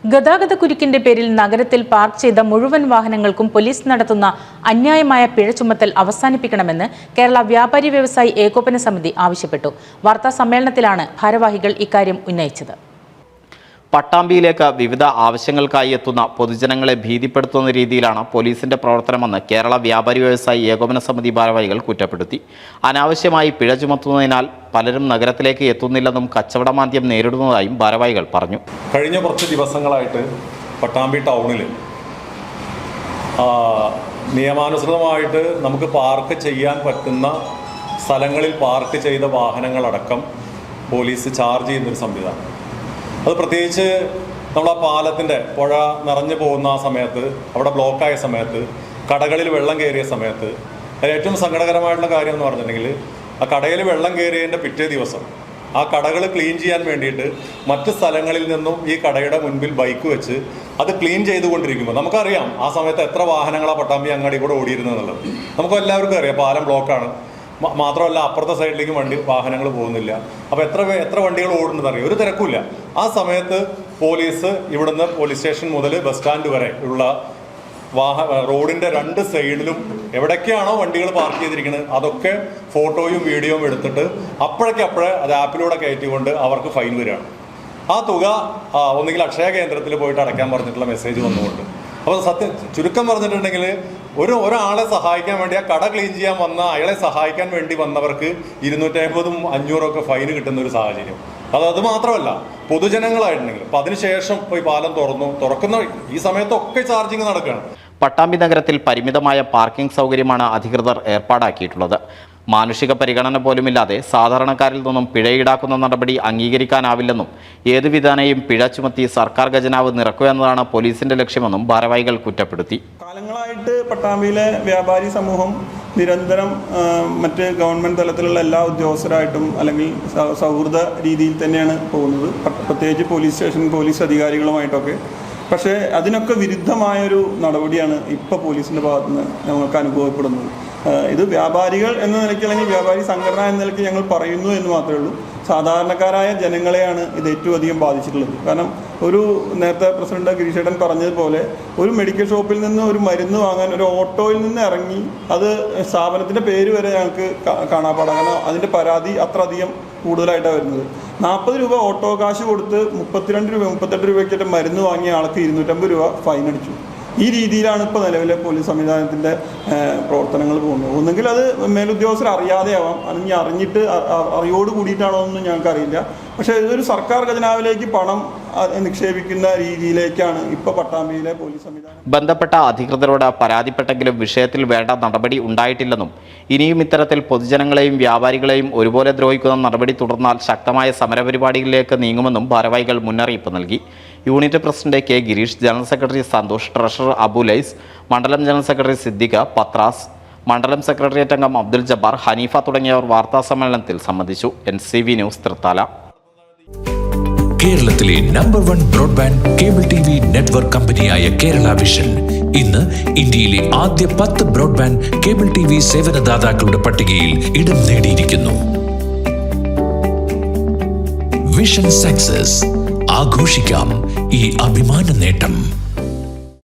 ഗതാഗതക്കുരുക്കിന്റെ പേരിൽ നഗരത്തിൽ പാർക്ക് ചെയ്ത മുഴുവൻ വാഹനങ്ങൾക്കും പോലീസ് നടത്തുന്ന അന്യായമായ പിഴ ചുമത്തൽ അവസാനിപ്പിക്കണമെന്ന് കേരള വ്യാപാരി വ്യവസായി ഏകോപന സമിതി ആവശ്യപ്പെട്ടു. വാർത്താ സമ്മേളനത്തിലാണ് ഭാരവാഹികൾ ഇക്കാര്യം ഉന്നയിച്ചത്. പട്ടാമ്പിയിലേക്ക് വിവിധ ആവശ്യങ്ങൾക്കായി എത്തുന്ന പൊതുജനങ്ങളെ ഭീതിപ്പെടുത്തുന്ന രീതിയിലാണ് പോലീസിന്റെ പ്രവർത്തനമെന്ന് കേരള വ്യാപാരി വ്യവസായി ഏകോപന സമിതി ഭാരവാഹികൾ കുറ്റപ്പെടുത്തി. അനാവശ്യമായി പിഴ ചുമത്തുന്നതിനാൽ പലരും നഗരത്തിലേക്ക് എത്തുന്നില്ലെന്നും കച്ചവടമാന്ദ്യം നേരിടുന്നതായും ഭാരവാഹികൾ പറഞ്ഞു. കഴിഞ്ഞ കുറച്ച് ദിവസങ്ങളായിട്ട് പട്ടാമ്പി ടൗണിൽ നിയമാനുസൃതമായിട്ട് നമുക്ക് പാർക്ക് ചെയ്യാൻ പറ്റുന്ന സ്ഥലങ്ങളിൽ പാർക്ക് ചെയ്ത വാഹനങ്ങളടക്കം പോലീസ് ചാർജ് ചെയ്യുന്നൊരു സംവിധാനം. അത് പ്രത്യേകിച്ച് നമ്മൾ ആ പാലത്തിൻ്റെ പുഴ നിറഞ്ഞു പോകുന്ന ആ സമയത്ത്, അവിടെ ബ്ലോക്കായ സമയത്ത്, കടകളിൽ വെള്ളം കയറിയ സമയത്ത്, അതിൽ ഏറ്റവും സങ്കടകരമായിട്ടുള്ള കാര്യം എന്ന് പറഞ്ഞിട്ടുണ്ടെങ്കിൽ ആ കടയിൽ വെള്ളം കയറിയതിൻ്റെ പിറ്റേ ദിവസം ആ കടകൾ ക്ലീൻ ചെയ്യാൻ വേണ്ടിയിട്ട് മറ്റ് സ്ഥലങ്ങളിൽ നിന്നും ഈ കടയുടെ മുൻപിൽ ബൈക്ക് വെച്ച് അത് ക്ലീൻ ചെയ്തുകൊണ്ടിരിക്കുമ്പോൾ നമുക്കറിയാം ആ സമയത്ത് എത്ര വാഹനങ്ങളാണ് പട്ടാമ്പി അങ്ങാടി കൂടെ ഓടിയിരുന്നെന്നുള്ളത്. നമുക്ക് എല്ലാവർക്കും അറിയാം പാലം ബ്ലോക്കാണ്. മാത്രമല്ല അപ്പുറത്തെ സൈഡിലേക്ക് വാഹനങ്ങൾ പോകുന്നില്ല. അപ്പോൾ എത്ര വണ്ടികൾ ഓടുന്നത് അറിയാം, ഒരു തിരക്കുമില്ല. ആ സമയത്ത് പോലീസ് ഇവിടുന്ന് പോലീസ് സ്റ്റേഷൻ മുതൽ ബസ് സ്റ്റാൻഡ് വരെ ഉള്ള റോഡിൻ്റെ രണ്ട് സൈഡിലും എവിടേക്കാണോ വണ്ടികൾ പാർക്ക് ചെയ്തിരിക്കുന്നത് അതൊക്കെ ഫോട്ടോയും വീഡിയോയും എടുത്തിട്ട് അപ്പോഴേ അത് ആപ്പിലൂടെ കയറ്റിക്കൊണ്ട് അവർക്ക് ഫൈൻ വരികയാണ്. ആ തുക ഒന്നുകിൽ അക്ഷയ കേന്ദ്രത്തിൽ പോയിട്ട് അടയ്ക്കാൻ പറഞ്ഞിട്ടുള്ള മെസ്സേജ് വന്നുകൊണ്ട്. അപ്പോൾ ചുരുക്കം പറഞ്ഞിട്ടുണ്ടെങ്കിൽ ഒരാളെ സഹായിക്കാൻ വേണ്ടി ആ കട ക്ലീൻ ചെയ്യാൻ വന്ന അയാളെ സഹായിക്കാൻ വേണ്ടി വന്നവർക്ക് 250 500 ഫൈന് കിട്ടുന്ന ഒരു സാഹചര്യം. അത് മാത്രമല്ല പൊതുജനങ്ങളായിട്ടുണ്ടെങ്കിൽ അപ്പം അതിനുശേഷം പോയി പാലം തുറക്കുന്ന ഈ സമയത്തൊക്കെ ചാർജിങ് നടക്കുകയാണ്. പട്ടാമ്പി നഗരത്തിൽ പരിമിതമായ പാർക്കിംഗ് സൗകര്യമാണ് അധികൃതർ ഏർപ്പാടാക്കിയിട്ടുള്ളത്. മാനുഷിക പരിഗണന പോലുമില്ലാതെ സാധാരണക്കാരിൽ നിന്നും പിഴ ഈടാക്കുന്ന നടപടി അംഗീകരിക്കാനാവില്ലെന്നും ഏതു വിധാനയും പിഴ ചുമത്തി സർക്കാർ ഖജനാവ് നിറക്കുക എന്നതാണ് പോലീസിന്റെ ലക്ഷ്യമെന്നും ഭാരവാഹികൾ കുറ്റപ്പെടുത്തി. കാലങ്ങളായിട്ട് പട്ടാമ്പിയിലെ വ്യാപാരി സമൂഹം നിരന്തരം മറ്റ് ഗവൺമെൻറ് തലത്തിലുള്ള എല്ലാ ഉദ്യോഗസ്ഥരായിട്ടും അല്ലെങ്കിൽ സൗഹൃദ രീതിയിൽ തന്നെയാണ് പോകുന്നത്, പ്രത്യേകിച്ച് പോലീസ് സ്റ്റേഷൻ പോലീസ് അധികാരികളുമായിട്ടൊക്കെ. പക്ഷേ അതിനൊക്കെ വിരുദ്ധമായൊരു നടപടിയാണ് ഇപ്പോൾ പോലീസിൻ്റെ ഭാഗത്തുനിന്ന് ഞങ്ങൾക്ക് അനുഭവപ്പെടുന്നത്. ഇത് വ്യാപാരികൾ എന്ന നിലയ്ക്ക് അല്ലെങ്കിൽ വ്യാപാരി സംഘടന എന്ന നിലയ്ക്ക് ഞങ്ങൾ പറയുന്നു എന്ന് മാത്രമേ ഉള്ളൂ. സാധാരണക്കാരായ ജനങ്ങളെയാണ് ഇത് ഏറ്റവും അധികം ബാധിച്ചിട്ടുള്ളത്. കാരണം നേരത്തെ പ്രസിഡന്റ് ഗിരീഷേട്ടൻ പറഞ്ഞതുപോലെ ഒരു മെഡിക്കൽ ഷോപ്പിൽ നിന്ന് ഒരു മരുന്ന് വാങ്ങാൻ ഒരു ഓട്ടോയിൽ നിന്ന് ഇറങ്ങി അത് സ്ഥാപനത്തിൻ്റെ പേര് വരെ ഞങ്ങൾക്ക് കാണാപ്പാടാം. കാരണം അതിൻ്റെ പരാതി അത്ര അധികം കൂടുതലായിട്ടാണ് വരുന്നത്. 40 രൂപ ഓട്ടോ കാശ് കൊടുത്ത് 38 രൂപയ്ക്ക് മരുന്ന് വാങ്ങിയ ആൾക്ക് 250 രൂപ ഫൈൻ അടിച്ചു. ഈ രീതിയിലാണ് ഇപ്പോൾ നിലവിലെ പോലീസ് സംവിധാനത്തിൻ്റെ പ്രവർത്തനങ്ങൾ പോകുന്നത്. ഒന്നുകിൽ അത് മേലുദ്യോഗസ്ഥർ അറിയാതെയാവാം, അല്ലെങ്കിൽ അറിഞ്ഞിട്ട് അറിയോട് കൂടിയിട്ടാണോ എന്നും ഞങ്ങൾക്കറിയില്ല. പക്ഷേ ഇതൊരു സർക്കാർ ഖജനാവിലേക്ക് പണം നിക്ഷേപിക്കുന്ന രീതിയിലേക്കാണ് ഇപ്പോൾ പട്ടാമ്പിയിലെ പോലീസ് സംവിധാനം. ബന്ധപ്പെട്ട അധികൃതരോട് പരാതിപ്പെട്ടെങ്കിലും വിഷയത്തിൽ വേണ്ട നടപടി ഉണ്ടായിട്ടില്ലെന്നും ഇനിയും ഇത്തരത്തിൽ പൊതുജനങ്ങളെയും വ്യാപാരികളെയും ഒരുപോലെ ദ്രോഹിക്കുന്ന നടപടി തുടർന്നാൽ ശക്തമായ സമരപരിപാടികളിലേക്ക് നീങ്ങുമെന്നും ഭാരവാഹികൾ മുന്നറിയിപ്പ് നൽകി. Unit president K Girish, general secretary Santhosh, treasurer Abulais, മണ്ഡലം ജനറൽ സെക്രട്ടറി സിദ്ദിഖ, പത്രാസ്, മണ്ഡലം സെക്രട്ടേറിയറ്റ് അംഗം അബ്ദുൽ ജബ്ബാർ, ഹനീഫ തുടങ്ങിയവർ വാർത്താ സമ്മേളനത്തിൽ സംബന്ധിച്ചു. NCV news Thrithala. കേരളത്തിലെ number 1 broadband cable TV network കമ്പനിയായ കേരള വിഷൻ ഇന്ന് ഇന്ത്യയിലെ ആദ്യ 10 ബ്രോഡ്ബാൻഡ് കേബിൾ TV സേവനദാതാക്കളുടെ പട്ടികയിൽ ഇടം നേടിയിരിക്കുന്നു. വിഷൻ സക്സസ് ആഘോഷിക്കാം ഈ അഭിമാന നേട്ടം.